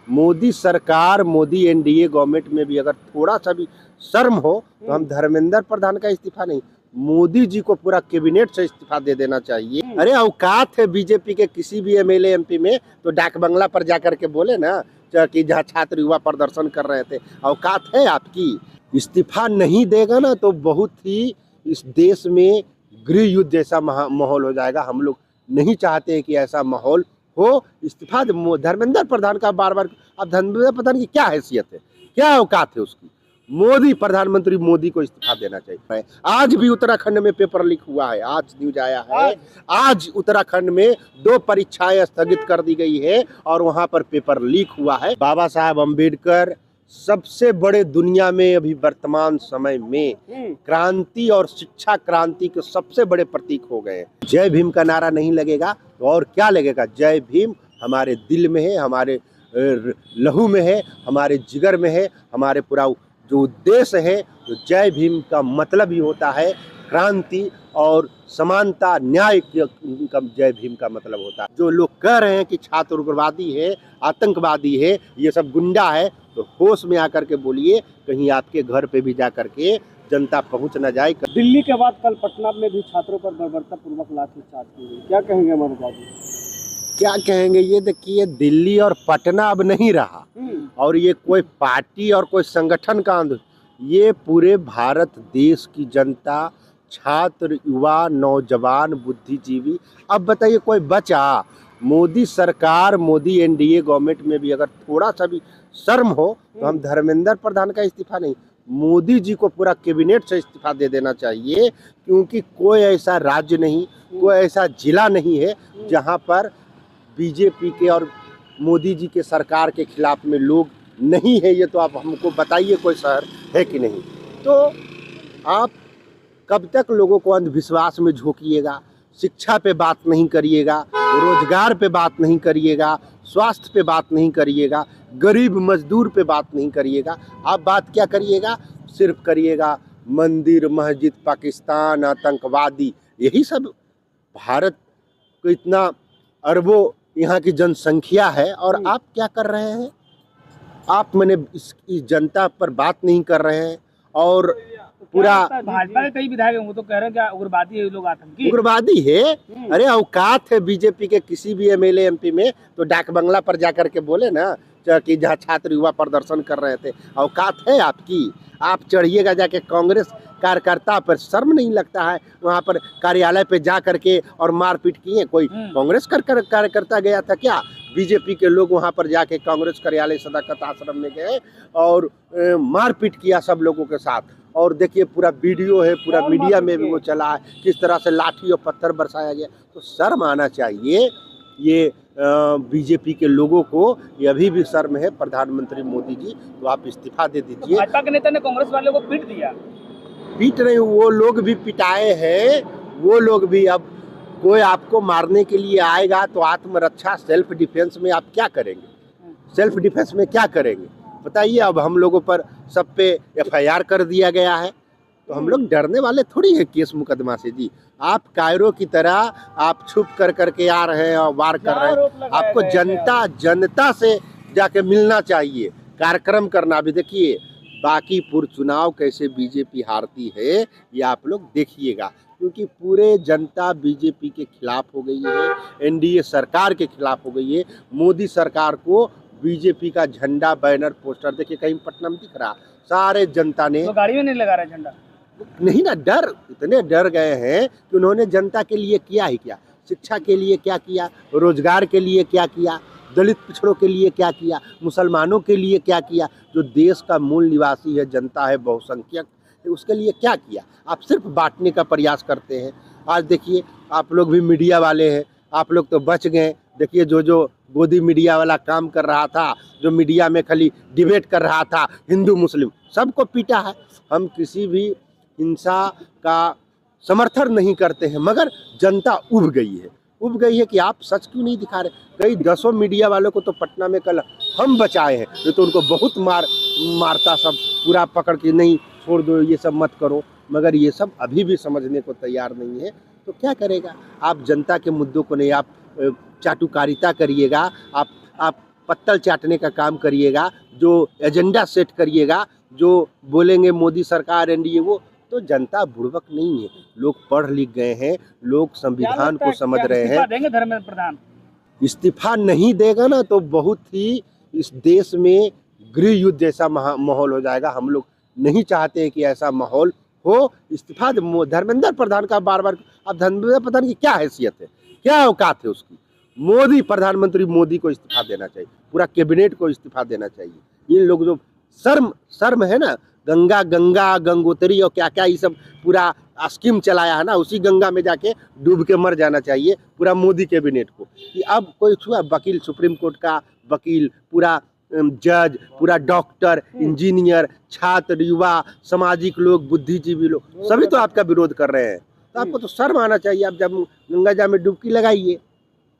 मोदी सरकार, Modi NDA government में भी अगर थोड़ा सा भी शर्म हो तो हम धर्मेंद्र प्रधान का इस्तीफा नहीं, मोदी जी को पूरा कैबिनेट से इस्तीफा दे देना चाहिए। अरे औकात है बीजेपी के किसी भी एमएलए एमपी में तो डाक बंगला पर जाकर के बोले ना कि जहाँ छात्र युवा प्रदर्शन कर रहे थे, औकात है आपकी? इस्तीफा नहीं देगा ना तो बहुत ही इस देश में गृह युद्ध जैसा माहौल हो जाएगा। हम लोग नहीं चाहते हैं कि ऐसा माहौल हो। इस्तीफा धर्मेंद्र प्रधान का बार बार, अब धर्मेंद्र प्रधान की क्या हैसियत है, क्या औकात है उसकी? मोदी, प्रधानमंत्री मोदी को इस्तीफा देना चाहिए। आज भी उत्तराखंड में पेपर लीक हुआ है, आज न्यूज आया है, आज उत्तराखंड में 2 परीक्षाएं स्थगित कर दी गई है और वहां पर पेपर लीक हुआ है। बाबा साहब अम्बेडकर सबसे बड़े दुनिया में अभी वर्तमान समय में क्रांति और शिक्षा क्रांति के सबसे बड़े प्रतीक हो गए। जय भीम का नारा नहीं लगेगा तो और क्या लगेगा? जय भीम हमारे दिल में है, हमारे लहू में है, हमारे जिगर में है, हमारे पूरा जो उद्देश्य है। तो जय भीम का मतलब ही होता है क्रांति और समानता, न्याय का जय भीम का मतलब होता है। जो लोग कह रहे हैं कि छात्र उग्रवादी है, आतंकवादी है, ये सब गुंडा है, तो होश में आकर के बोलिए, कहीं आपके घर पे भी जा करके जनता पहुंच न जाए। दिल्ली के बाद कल पटना में भी छात्रों पर बर्बरतापूर्वक लाठीचार्ज की हुई, क्या कहेंगे अमर जादी? क्या कहेंगे? ये देखिए, दिल्ली और पटना अब नहीं रहा और ये कोई पार्टी और कोई संगठन का आंदोलन, ये पूरे भारत देश की जनता, छात्र, युवा, नौजवान, बुद्धिजीवी। अब बताइए कोई बचा? मोदी सरकार, मोदी एनडीए गवर्नमेंट में भी अगर थोड़ा सा भी शर्म हो तो हम धर्मेंद्र प्रधान का इस्तीफा नहीं, मोदी जी को पूरा कैबिनेट से इस्तीफा दे देना चाहिए। क्योंकि कोई ऐसा राज्य नहीं, कोई ऐसा जिला नहीं है जहां पर बीजेपी के और मोदी जी के सरकार के खिलाफ में लोग नहीं है। ये तो आप हमको बताइए कोई शहर है कि नहीं? तो आप कब तक लोगों को अंधविश्वास में झोंकिएगा? शिक्षा पे बात नहीं करिएगा, रोजगार पे बात नहीं करिएगा, स्वास्थ्य पे बात नहीं करिएगा, गरीब मजदूर पे बात नहीं करिएगा। आप बात क्या करिएगा? सिर्फ करिएगा मंदिर, मस्जिद, पाकिस्तान, आतंकवादी, यही सब। भारत को इतना अरबों यहाँ की जनसंख्या है और आप क्या कर रहे हैं? आप मैंने इस जनता पर बात नहीं कर रहे हैं। और पूरा भाजपा के कई विधायक हैं, वो तो कह रहे हैं कि उग्रवादी है, लोग आतंकी, उग्रवादी है। अरे औकात है बीजेपी के किसी भी एमएलए एमपी में तो डाक बंगला पर जाकर के बोले ना कि जहाँ छात्र युवा प्रदर्शन कर रहे थे, औकात है आपकी? आप चढ़िएगा जाके कांग्रेस कार्यकर्ता पर, शर्म नहीं लगता है? वहाँ पर कार्यालय पे जा करके और मारपीट किए। कोई कांग्रेस कार्यकर्ता गया था क्या? बीजेपी के लोग वहाँ पर जाके कांग्रेस कार्यालय सदाकत आश्रम में गए और मारपीट किया सब लोगों के साथ। और देखिए पूरा वीडियो है, पूरा मीडिया में भी वो चला है, किस तरह से लाठी और पत्थर बरसाया गया। तो शर्म आना चाहिए ये बीजेपी के लोगों को, ये अभी भी शर्म है। प्रधानमंत्री मोदी जी, तो आप इस्तीफा दे दीजिए। भाजपा के नेता ने कांग्रेस वाले को पीट दिया। पीट रहे, वो लोग भी पिटाए हैं, वो लोग भी। अब कोई आपको मारने के लिए आएगा तो आत्मरक्षा, सेल्फ डिफेंस में आप क्या करेंगे? सेल्फ डिफेंस में क्या करेंगे बताइए? अब हम लोगों पर सब पे एफआईआर कर दिया गया है तो हम लोग डरने वाले थोड़ी है केस मुकदमा से जी। आप कायरो की तरह आप छुप कर करके आ रहे हैं और वार कर रहे हैं। आपको जनता से जाके मिलना चाहिए, कार्यक्रम करना भी। देखिए बांकीपुर चुनाव कैसे बीजेपी हारती है ये आप लोग देखिएगा, क्योंकि पूरे जनता बीजेपी के खिलाफ हो गई है, एनडीए सरकार के खिलाफ हो गई है। मोदी सरकार को बीजेपी का झंडा, बैनर, पोस्टर देखिए कहीं पटना में दिख रहा, सारे जनता ने। तो गाड़ी में नहीं लगा रहा झंडा? नहीं ना, डर, इतने डर गए हैं कि उन्होंने जनता के लिए किया ही क्या? शिक्षा के लिए क्या किया? रोजगार के लिए क्या किया? दलित पिछड़ों के लिए क्या किया? मुसलमानों के लिए क्या किया? जो देश का मूल निवासी है, जनता है, बहुसंख्यक, उसके लिए क्या किया? आप सिर्फ बांटने का प्रयास करते हैं। आज देखिए आप लोग भी मीडिया वाले हैं, आप लोग तो बच गए। देखिए जो गोदी मीडिया वाला काम कर रहा था, जो मीडिया में खाली डिबेट कर रहा था, हिंदू मुस्लिम सबको पीटा है। हम किसी भी हिंसा का समर्थन नहीं करते हैं, मगर जनता उब गई है कि आप सच क्यों नहीं दिखा रहे? कई दसों मीडिया वालों को तो पटना में कल हम बचाए हैं, ये तो उनको बहुत मारता, सब पूरा पकड़ के नहीं छोड़ दो, ये सब मत करो, मगर ये सब अभी भी समझने को तैयार नहीं है। तो क्या करेगा? आप जनता के मुद्दों को नहीं, आप चाटुकारिता करिएगा, आप पत्तल चाटने का काम करिएगा, जो एजेंडा सेट करिएगा, जो बोलेंगे मोदी सरकार एनडीए, वो तो जनता बुड़बक नहीं है। लोग पढ़ लिख गए हैं, लोग संविधान को समझ रहे हैं। देंगे धर्मेंद्र प्रधान? इस्तीफा नहीं देगा ना तो बहुत ही इस देश में गृह युद्ध जैसा माहौल हो जाएगा। हम लोग नहीं चाहते हैं कि ऐसा माहौल हो। इस्तीफा धर्मेंद्र प्रधान का बार बार, अब धर्मेंद्र प्रधान की क्या हैसियत है, क्या औकात है उसकी? मोदी, प्रधानमंत्री मोदी को इस्तीफा देना चाहिए, पूरा कैबिनेट को इस्तीफा देना चाहिए। ये लोग जो शर्म है ना, गंगा गंगोत्री और क्या क्या ये सब पूरा स्कीम चलाया है ना, उसी गंगा में जाके डूब के मर जाना चाहिए पूरा मोदी कैबिनेट को। कि अब कोई छुआ, वकील, सुप्रीम कोर्ट का वकील, पूरा जज, पूरा डॉक्टर, इंजीनियर, छात्र, युवा, सामाजिक लोग, बुद्धिजीवी लोग, सभी तो आपका विरोध कर रहे हैं। तो आपको तो शर्म आना चाहिए। आप जब गंगा जा में डुबकी लगाइए।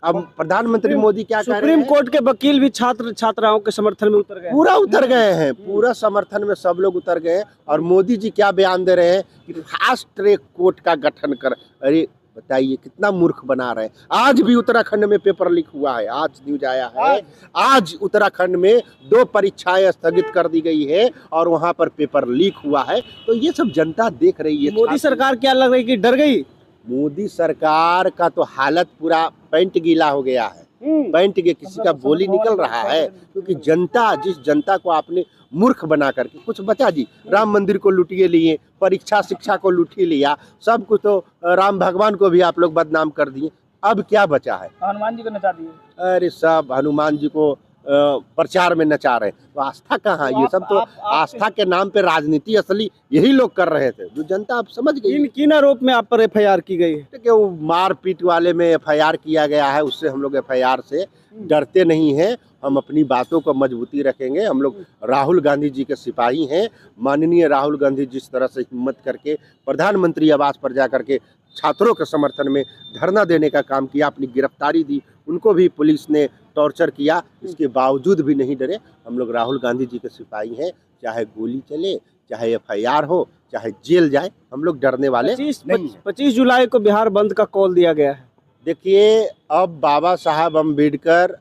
अब प्रधानमंत्री मोदी क्या कह रहे हैं? सुप्रीम कोर्ट के वकील भी छात्राओं के समर्थन में उतर गए, पूरा उतर गए हैं, पूरा समर्थन में सब लोग उतर गए। और मोदी जी क्या बयान दे रहे हैं कि फास्ट ट्रैक कोर्ट का गठन कर। अरे बताइए कितना मूर्ख बना रहे हैं। आज भी उत्तराखंड में पेपर लीक हुआ है, आज न्यूज आया है, आज उत्तराखंड में 2 परीक्षाएं स्थगित कर दी गई है और वहां पर पेपर लीक हुआ है। तो ये सब जनता देख रही है। मोदी सरकार क्या लग रही है कि डर गई? मोदी सरकार का तो हालत पूरा पैंट गीला हो गया है, पैंट के किसी का बोली निकल रहा है। क्योंकि जनता, जिस जनता को आपने मूर्ख बना करके कुछ बचा जी, राम मंदिर को लुटिए लिए, परीक्षा शिक्षा को लुटिए लिया, सब कुछ तो राम भगवान को भी आप लोग बदनाम कर दिए। अब क्या बचा है? हनुमान जी को नचा दिए। अरे सब हनुमान जी को प्रचार में नचा रहे। तो आस्था कहाँ? ये सब तो आस्था के नाम पे राजनीति असली यही लोग कर रहे थे, जो जनता अब समझ गई। किन आरोप में आप पर एफआईआर की गई है? कि वो मारपीट वाले में एफआईआर किया गया है, उससे हम लोग एफआईआर से डरते नहीं हैं। हम अपनी बातों को मजबूती रखेंगे। हम लोग राहुल गांधी जी के सिपाही हैं। माननीय राहुल गांधी जिस तरह से हिम्मत करके प्रधानमंत्री आवास पर जाकर के छात्रों के समर्थन में धरना देने का काम किया, अपनी गिरफ्तारी दी, उनको भी पुलिस ने टॉर्चर किया, इसके बावजूद भी नहीं डरे। हम लोग राहुल गांधी जी के सिपाही हैं। चाहे गोली चले, चाहे एफआईआर हो, चाहे जेल जाए, हम लोग डरने वाले नहीं हैं। 25 जुलाई को बिहार बंद का कॉल दिया गया है। देखिए, अब बाबा साहब अम्बेडकर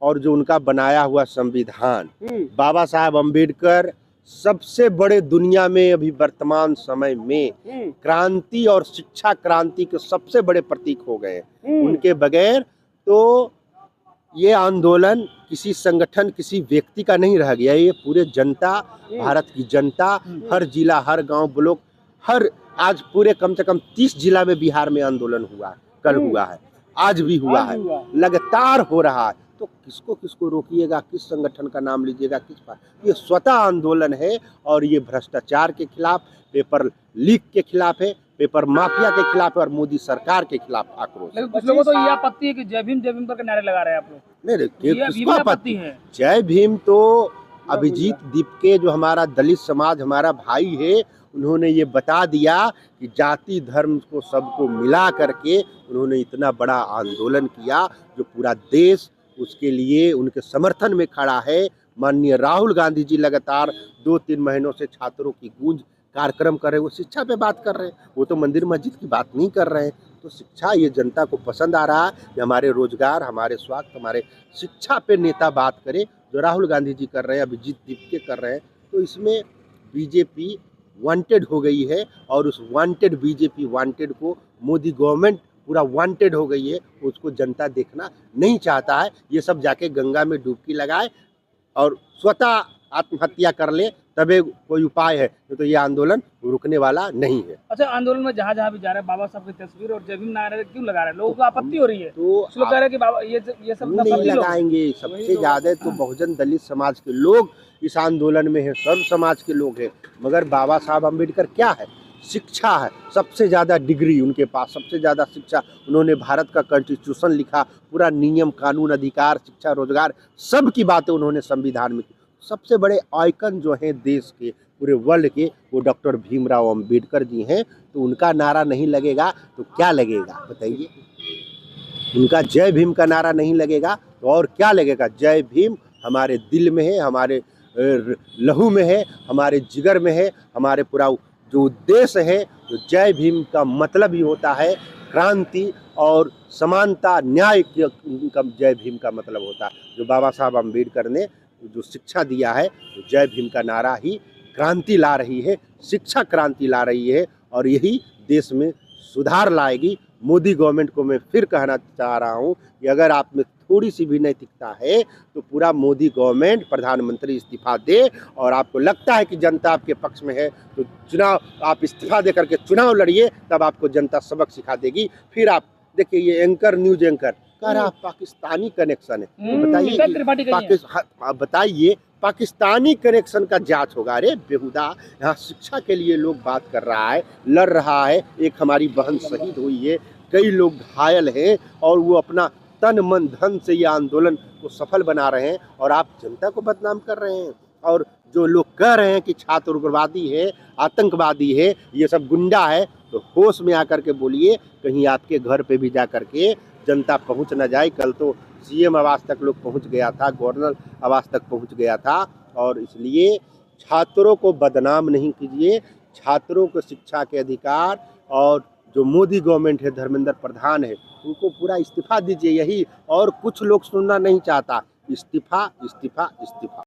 और जो उनका बनाया हुआ संविधान, बाबा साहब अम्बेडकर सबसे बड़े दुनिया में अभी वर्तमान समय में क्रांति और शिक्षा क्रांति के सबसे बड़े प्रतीक हो गए। उनके बगैर तो ये आंदोलन किसी संगठन, किसी व्यक्ति का नहीं रह गया। ये पूरे जनता, भारत की जनता, हर जिला, हर गांव, ब्लॉक, हर आज पूरे कम से कम 30 जिला में बिहार में आंदोलन हुआ है। कल हुआ है, आज भी हुआ है, लगातार हो रहा है। तो किसको किसको रोकिएगा? किस संगठन का नाम लीजिएगा? किस पर? ये स्वतः आंदोलन है और ये भ्रष्टाचार के खिलाफ, पेपर लीक के खिलाफ है, पेपर माफिया के खिलाफ है और मोदी सरकार के खिलाफ आक्रोश। लेकिन कुछ लोगों तो ये आपत्ति है कि जय भीम करके नारे लगा रहे हैं आप लोग। नहीं, किसको आपत्ति है? जय भीम तो अभिजीत दीपके, जो हमारा दलित समाज, हमारा भाई है, उन्होंने ये बता दिया कि जाति धर्म को सबको मिला करके उन्होंने इतना बड़ा आंदोलन किया, जो पूरा देश उसके लिए उनके समर्थन में खड़ा है। माननीय राहुल गांधी जी लगातार 2-3 महीनों से छात्रों की गूंज कार्यक्रम कर रहे हैं। वो शिक्षा पे बात कर रहे हैं, वो तो मंदिर मस्जिद की बात नहीं कर रहे हैं। तो शिक्षा, ये जनता को पसंद आ रहा है कि हमारे रोजगार, हमारे स्वास्थ्य, हमारे शिक्षा पे नेता बात करे, जो राहुल गांधी जी कर रहे हैं, अभिजीत दीपके कर रहे हैं। तो इसमें बीजेपी वांटेड हो गई है और उस वांटेड बीजेपी वांटेड को मोदी गवर्नमेंट पूरा वांटेड हो गई है। उसको जनता देखना नहीं चाहता है। ये सब जाके गंगा में डुबकी लगाए और स्वतः आत्महत्या कर ले, तबे कोई उपाय है। तो ये आंदोलन रुकने वाला नहीं है। अच्छा, आंदोलन में जहाँ जहाँ भी जा रहे हैं बाबा साहब की तस्वीर और जय भीम नारे क्यों लगा रहे हैं? लोगों को आपत्ति हो रही है। तो लोग कह रहे हैं कि बाबा ये सब नहीं लगाएंगे। सबसे ज्यादा तो बहुजन दलित समाज के लोग इस आंदोलन में है, सर्व समाज के लोग हैं। मगर बाबा साहब अम्बेडकर क्या है? शिक्षा है। सबसे ज़्यादा डिग्री उनके पास, सबसे ज़्यादा शिक्षा। उन्होंने भारत का कॉन्स्टिट्यूशन लिखा, पूरा नियम कानून, अधिकार, शिक्षा, रोजगार, सब की बातें उन्होंने संविधान में की। सबसे बड़े आइकन जो हैं देश के, पूरे वर्ल्ड के, वो डॉक्टर भीमराव अम्बेडकर जी हैं। तो उनका नारा नहीं लगेगा तो क्या लगेगा बताइए? उनका जय भीम का नारा नहीं लगेगा तो और क्या लगेगा? जय भीम हमारे दिल में है, हमारे लहू में है, हमारे जिगर में है, हमारे पूरा जो उद्देश्य है। तो जय भीम का मतलब ही होता है क्रांति, और समानता न्याय का जय भीम का मतलब होता है। जो बाबा साहब अम्बेडकर ने जो शिक्षा दिया है, तो जय भीम का नारा ही क्रांति ला रही है, शिक्षा क्रांति ला रही है और यही देश में सुधार लाएगी। मोदी गवर्नमेंट को मैं फिर कहना चाह रहा हूँ कि अगर आप में थोड़ी सी भी नैतिकता है तो पूरा मोदी गवर्नमेंट, प्रधानमंत्री इस्तीफा दे। और आपको लगता है कि जनता आपके पक्ष में है तो चुनाव आप इस्तीफा दे करके चुनाव लड़िए, तब आपको जनता सबक सिखा देगी। फिर आप देखिए, ये एंकर, न्यूज एंकर कह रहा पाकिस्तानी कनेक्शन है, तो बताइए बताइए पाकिस्तानी कनेक्शन का जांच होगा? अरे बेहुदा, यहाँ शिक्षा के लिए लोग बात कर रहा है, लड़ रहा है। एक हमारी बहन शहीद हुई है, कई लोग घायल हैं और वो अपना तन मन धन से ये आंदोलन को सफल बना रहे हैं और आप जनता को बदनाम कर रहे हैं। और जो लोग कह रहे हैं कि छात्र उग्रवादी है, आतंकवादी है, ये सब गुंडा है, तो होश में आकर के बोलिए, कहीं आपके घर पे भी जा करके जनता पहुंच न जाए। कल तो सीएम आवास तक लोग पहुंच गया था, गवर्नर आवास तक पहुंच गया था। और इसलिए छात्रों को बदनाम नहीं कीजिए, छात्रों को शिक्षा के अधिकार, और जो मोदी गवर्नमेंट है, धर्मेंद्र प्रधान है, उनको पूरा इस्तीफा दीजिए। यही, और कुछ लोग सुनना नहीं चाहता, इस्तीफा इस्तीफा इस्तीफा।